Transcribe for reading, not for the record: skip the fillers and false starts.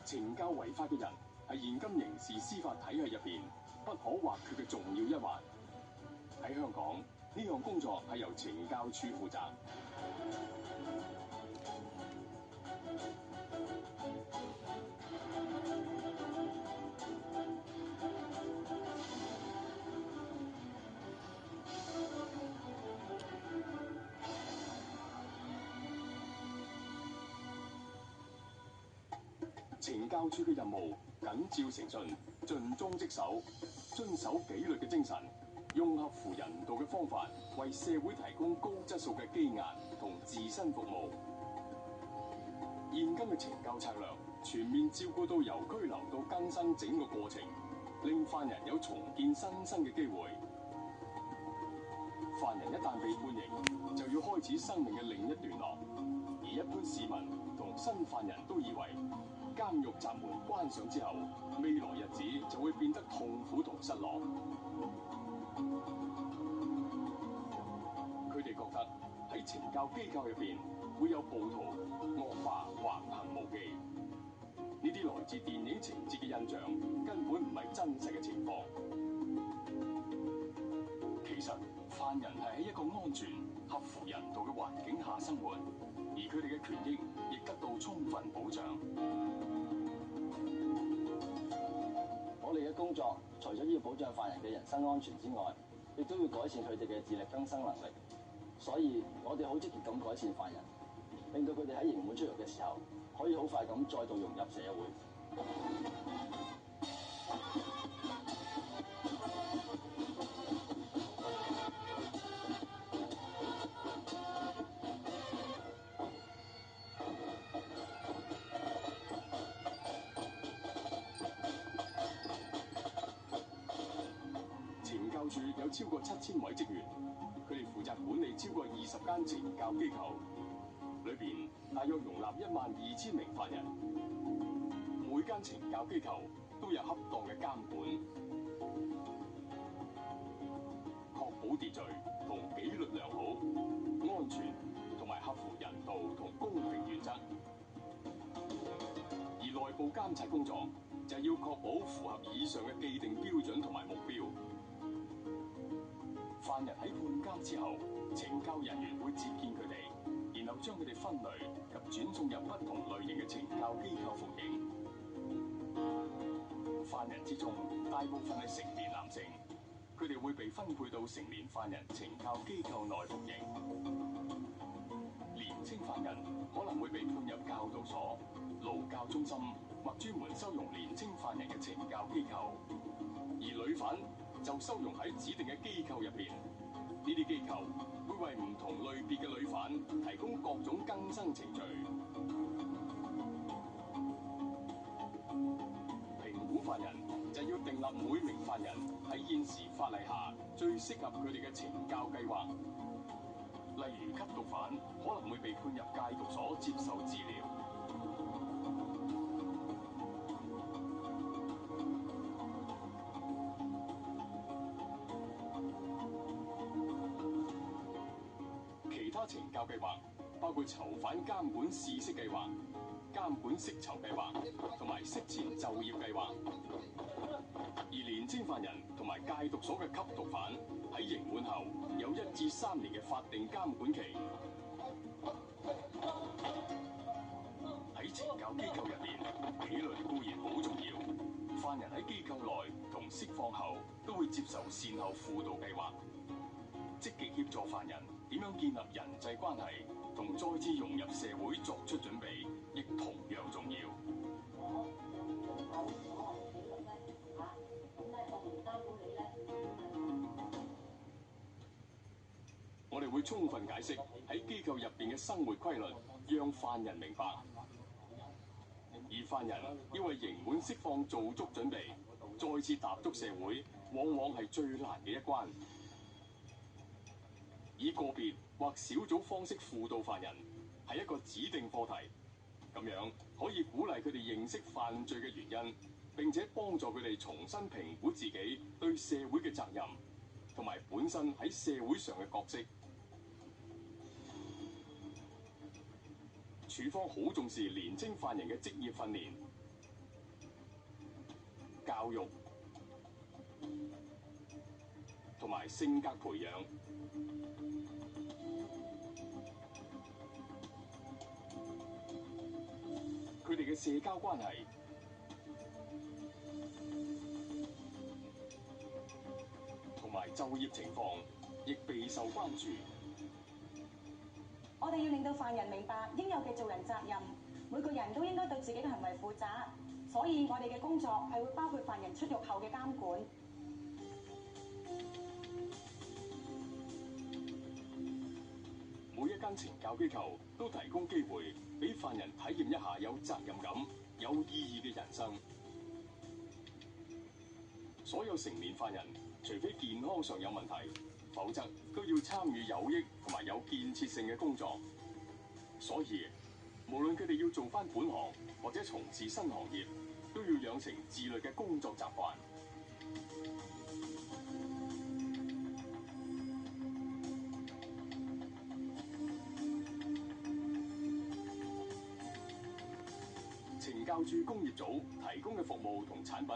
懲教違法嘅人係現今刑事司法體系入邊不可或缺嘅重要一環。喺香港，呢項工作係由懲教處負責。懲教處嘅任務緊照誠信，盡忠職守，遵守紀律嘅精神，用合乎人道嘅方法，為社會提供高質素嘅羈押同自身服務。現今嘅懲教策略全面照顧到由拘留到更生整個過程，令犯人有重建新生嘅機會。犯人一旦被判刑，就要開始生命嘅另一段落。而一般市民同新犯人都以為，監獄閘門關上之後，未來日子就會變得痛苦同失落。佢哋覺得喺懲教機構入邊會有暴徒惡霸橫行無忌。呢啲來自電影情節嘅印象根本唔係真實嘅情況。其實犯人係喺一個安全、合乎人道嘅環境下生活，而佢哋嘅權益亦得到充分保障。我哋嘅工作除咗要保障犯人嘅人身安全之外，亦都要改善佢哋嘅自力更生能力。所以，我哋好積極咁改善犯人，令到佢哋喺刑滿出獄嘅時候，可以好快咁再度融入社會。懲教處有超過7000位職員，佢哋負責管理超過20間懲教機構，裏邊大約容納12000名犯人。每間懲教機構都有恰當嘅監管，確保秩序同紀律良好、安全同埋合乎人道同公平原則。而內部監察工作就係要確保符合以上嘅既定標準同埋目標。犯人喺判監之後，懲教人員會接見佢哋，然後將佢哋分類及轉送入不同類型嘅懲教機構服刑。犯人之中，大部分係成年男性，佢哋會被分配到成年犯人懲教機構內服刑。年青犯人可能會被判入教導所、勞教中心或專門收容年青犯人嘅懲教機構，而女犯就收容喺指定嘅機構入邊。呢啲機構會為唔同類別嘅女犯提供各種更生程序。評估犯人就要訂立每名犯人喺現時法例下最適合佢哋嘅懲教計劃。例如吸毒犯可能會被判入戒毒所接受治療。其他懲教計劃包括囚犯監管試釋計劃、監管釋囚計劃同埋釋前就業計劃。而年青犯人同埋戒毒所嘅吸毒犯喺刑滿後有1至3年嘅法定監管期。喺懲教機構入邊，紀律固然好重要，犯人喺機構內同釋放後都會接受善後輔導計劃，積極協助犯人點樣建立人際關係同再次融入社會作出準備，亦同樣重要。我哋會充分解釋喺機構入邊嘅生活規律，讓犯人明白。而犯人要為刑滿釋放做足準備，再次踏足社會，往往係最難嘅一關。以個別或小組方式輔導犯人係一個指定課題，咁樣可以鼓勵佢哋認識犯罪嘅原因，並且幫助佢哋重新評估自己對社會嘅責任，同埋本身喺社會上嘅角色。處方好重視年青犯人嘅職業訓練，教育同埋性格培養。佢哋嘅社交關係同埋就業情況亦備受關注。我哋要令到犯人明白應有嘅做人責任，每個人都應該對自己嘅行為負責。所以我哋嘅工作係會包括犯人出獄後嘅監管。每一間懲教機構都提供機會俾犯人體驗一下有責任感、有意義嘅人生。所有成年犯人，除非健康上有問題，否則都要參與有益同埋有建設性嘅工作。所以，無論佢哋要做返本行或者從事新行業，都要養成自律嘅工作習慣。懲教署工業組提供嘅服務同產品